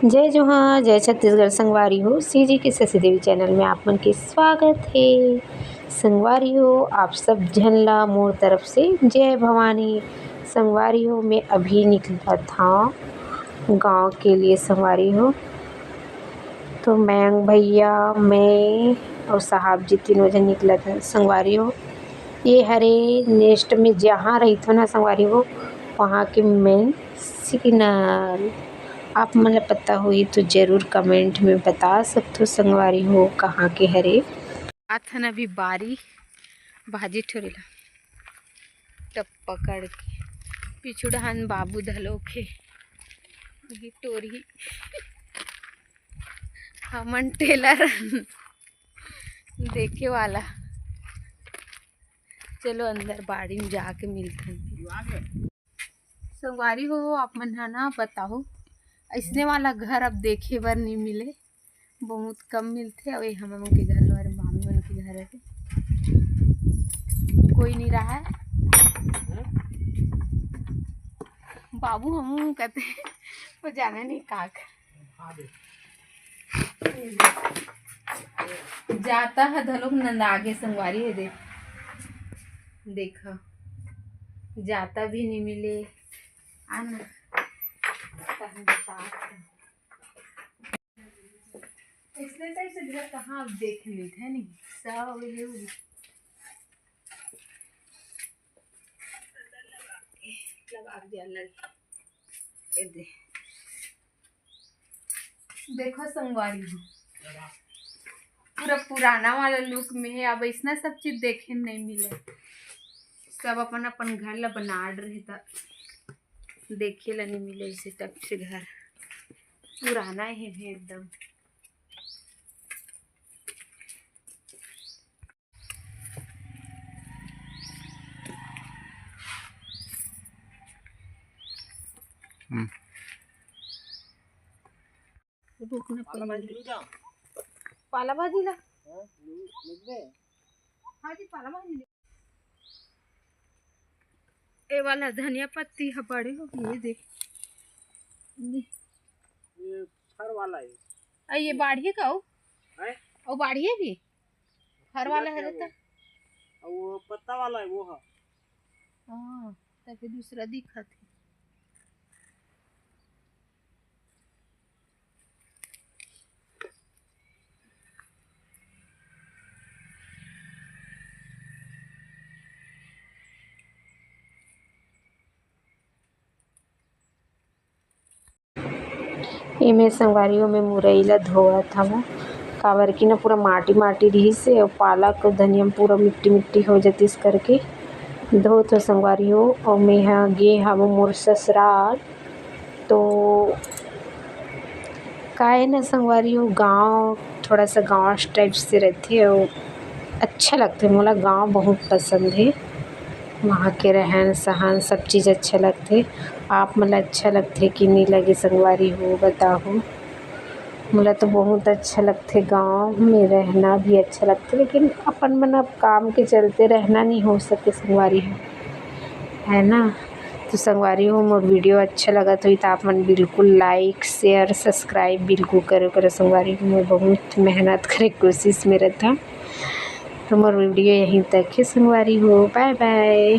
जय जोहार जय छत्तीसगढ़ संगवारी हो सीजी के शशि देवी चैनल में आप मन के स्वागत है। संगवारी हो आप सब झन ला मोर तरफ से जय भवानी। संगवारी हो मैं अभी निकला था गांव के लिए। संगवारी हो तो मैं भैया मैं और साहब जी तीनों जन निकला था। संगवारी हो ये हरे नेक्स्ट में जहाँ रही थो ना संगवारी हो वहाँ के मेन सिग्नल आप मन पता होई तो ज़रूर कमेंट में बता सकते हो। संगवारी हो कहाँ के हरे आथन अभी बारी भाजी ठोरेला तब पकड़ के पिछू डहान बाबू धलोखे टोरी हमन टेलर देखे वाला। चलो अंदर बाड़ी में जाके मिलते। संगवारी हो आप मन ना बताओ ऐसने वाला घर अब देखे बर नहीं मिले, बहुत कम मिलते। और हम के घर और मामी मन के घर है कोई नहीं रहा है। बाबू हम कहते वो जाना नहीं काक जाता है धलोक नंद आगे। संगवारी है देखा जाता भी नहीं मिले आना इसलिए तो ऐसे घर कहाँ आप देख लेते हैं नहीं सब लगा दिया लगे। देखो संगवारी हो पूरा पुराना वाला लुक में है। अब ऐसा सब चीज देखे नहीं मिले, सब अपन अपन घर ला बना रहे था देखे ला नहीं मिले। इसे टप से घर पुराना है एकदम। पाला भाजी ला हाँ जी पाला भाजी ए वाला धनिया पत्ती है बड़े हो ये देख ये फर वाला है। ये बाढ़ी का हो है और बाढ़ी भी फर वाला है रहता और वो पत्ता वाला है वो है। हाँ तभी दूसरा दिखा थी। ये मैं संगवारी में मुरई ला धोआ था वो काबर की ना पूरा माटी माटी रही से और पालक और धनिया पूरा मिट्टी मिट्टी हो जाती इस करके धो तो संगवारी हो। और मैं यहाँ गे हम मोर ससुराल तो का है ना संगवारी हो गाँव थोड़ा सा गाँव टाइप से रहती है और अच्छा लगता है। मोला गाँव बहुत पसंद है, वहाँ के रहन सहन सब चीज़ अच्छा लगते। आप मतलब अच्छा लगते कि नहीं लगे संगवारी हो बताओ। मुझे तो बहुत अच्छा लगते गांव में रहना भी अच्छा लगता, लेकिन अपन मन अब काम के चलते रहना नहीं हो सके संगवारी है ना। तो संगवारी हो मोर वीडियो अच्छा लगा तो आप मन बिल्कुल लाइक शेयर सब्सक्राइब बिल्कुल करो संगवारी हो। मैं बहुत मेहनत करे कोशिश में रहता। तो मोर वीडियो यहीं तक है संगवारी हो। Bye bye.